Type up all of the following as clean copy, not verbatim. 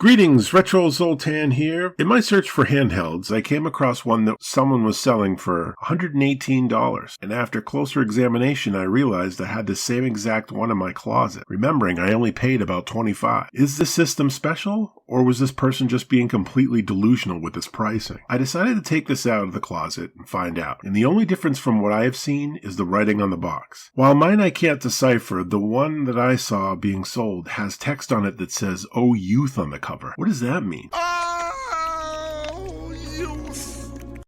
Greetings, Retro Zoltan here. In my search for handhelds, I came across one that someone was selling for $118, and after closer examination I realized I had the same exact one in my closet, remembering I only paid about $25. Is this system special, or was this person just being completely delusional with its pricing? I decided to take this out of the closet and find out, and the only difference from what I have seen is the writing on the box. While mine I can't decipher, the one that I saw being sold has text on it that says, "Oh Youth" on the cover. What does that mean? Oh, youth.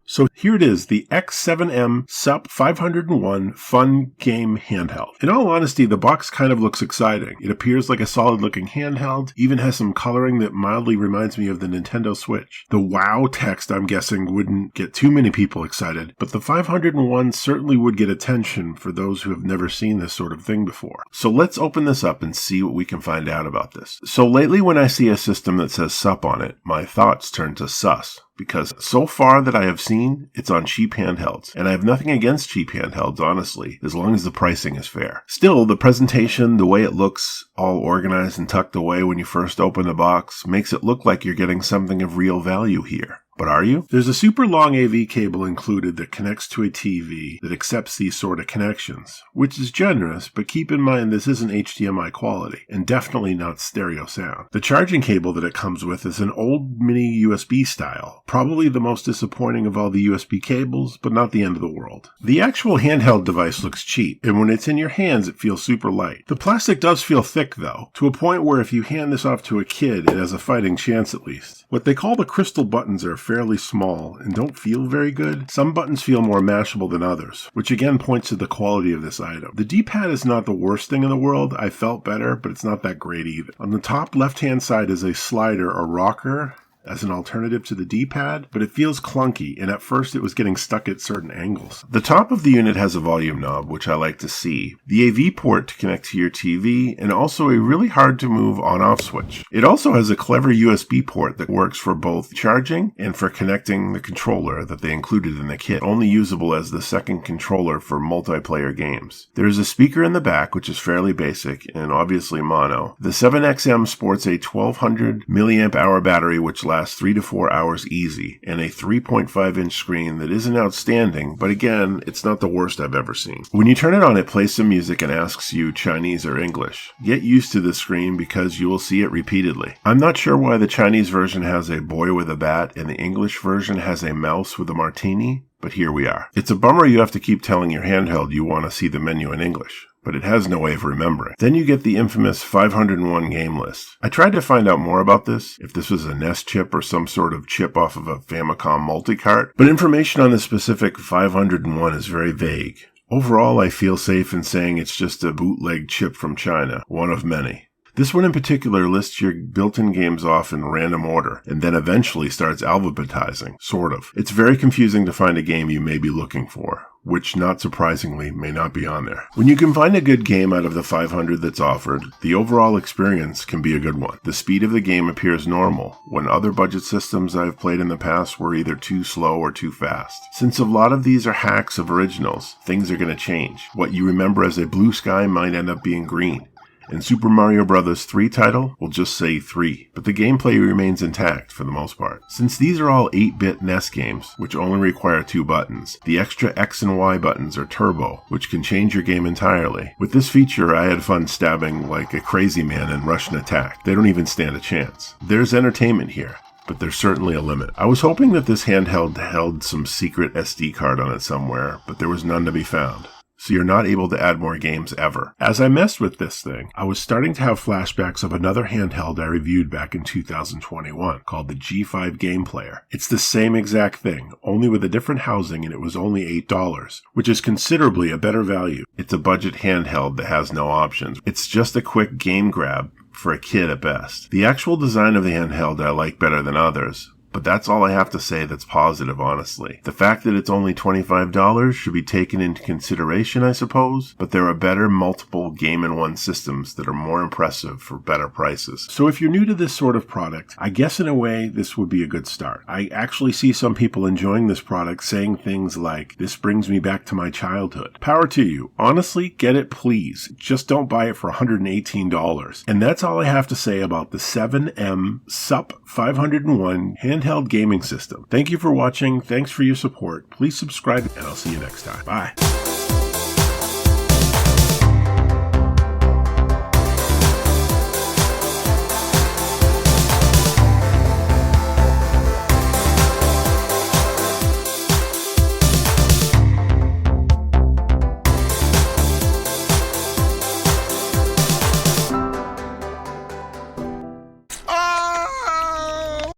So here it is, the X7M SUP 501 Fun Game Handheld. In all honesty, the box kind of looks exciting. It appears like a solid-looking handheld, even has some coloring that mildly reminds me of the Nintendo Switch. The WOW text, I'm guessing, wouldn't get too many people excited, but the 501 certainly would get attention for those who have never seen this sort of thing before. So let's open this up and see what we can find out about this. So lately when I see a system that says SUP on it, my thoughts turn to sus. Because so far that I have seen, it's on cheap handhelds. And I have nothing against cheap handhelds, honestly, as long as the pricing is fair. Still, the presentation, the way it looks all organized and tucked away when you first open the box, makes it look like you're getting something of real value here. But are you? There's a super long AV cable included that connects to a TV that accepts these sort of connections, which is generous, but keep in mind this isn't HDMI quality, and definitely not stereo sound. The charging cable that it comes with is an old mini USB style, probably the most disappointing of all the USB cables, but not the end of the world. The actual handheld device looks cheap, and when it's in your hands it feels super light. The plastic does feel thick though, to a point where if you hand this off to a kid it has a fighting chance at least. What they call the crystal buttons are fairly small and don't feel very good. Some buttons feel more mashable than others, which again points to the quality of this item. The D-pad is not the worst thing in the world. I felt better, but it's not that great either. On the top left-hand side is a slider or rocker as an alternative to the D-pad, but it feels clunky, and at first it was getting stuck at certain angles. The top of the unit has a volume knob, which I like to see, the AV port to connect to your TV, and also a really hard to move on-off switch. It also has a clever USB port that works for both charging and for connecting the controller that they included in the kit, only usable as the second controller for multiplayer games. There is a speaker in the back, which is fairly basic and obviously mono. The 7XM sports a 1200 mAh battery, which lasts 3 to 4 hours easy, and a 3.5-inch screen that isn't outstanding, but again, it's not the worst I've ever seen. When you turn it on, it plays some music and asks you Chinese or English. Get used to this screen because you will see it repeatedly. I'm not sure why the Chinese version has a boy with a bat and the English version has a mouse with a martini, but here we are. It's a bummer you have to keep telling your handheld you want to see the menu in English, but it has no way of remembering. Then you get the infamous 501 game list. I tried to find out more about this, if this was a NES chip or some sort of chip off of a Famicom multi-cart, but information on the specific 501 is very vague. Overall, I feel safe in saying it's just a bootleg chip from China, one of many. This one in particular lists your built-in games off in random order, and then eventually starts alphabetizing, sort of. It's very confusing to find a game you may be looking for, which, not surprisingly, may not be on there. When you can find a good game out of the 500 that's offered, the overall experience can be a good one. The speed of the game appears normal, when other budget systems I've played in the past were either too slow or too fast. Since a lot of these are hacks of originals, things are going to change. What you remember as a blue sky might end up being green. And Super Mario Bros. 3 title will just say 3, but the gameplay remains intact for the most part. Since these are all 8-bit NES games, which only require 2 buttons, the extra X and Y buttons are turbo, which can change your game entirely. With this feature, I had fun stabbing like a crazy man in Russian Attack. They don't even stand a chance. There's entertainment here, but there's certainly a limit. I was hoping that this handheld held some secret SD card on it somewhere, but there was none to be found. So you're not able to add more games ever. As I messed with this thing, I was starting to have flashbacks of another handheld I reviewed back in 2021 called the G5 Game Player. It's the same exact thing, only with a different housing, and it was only $8, which is considerably a better value. It's a budget handheld that has no options. It's just a quick game grab for a kid at best. The actual design of the handheld I like better than others, But that's all I have to say that's positive, honestly. The fact that it's only $25 should be taken into consideration, I suppose, but there are better multiple game-in-one systems that are more impressive for better prices. So if you're new to this sort of product, I guess in a way this would be a good start. I actually see some people enjoying this product saying things like, "This brings me back to my childhood." Power to you. Honestly, get it please. Just don't buy it for $118. And that's all I have to say about the 7M SUP 501 handheld gaming system. Thank you for watching. Thanks for your support. Please subscribe, and I'll see you next time. Bye.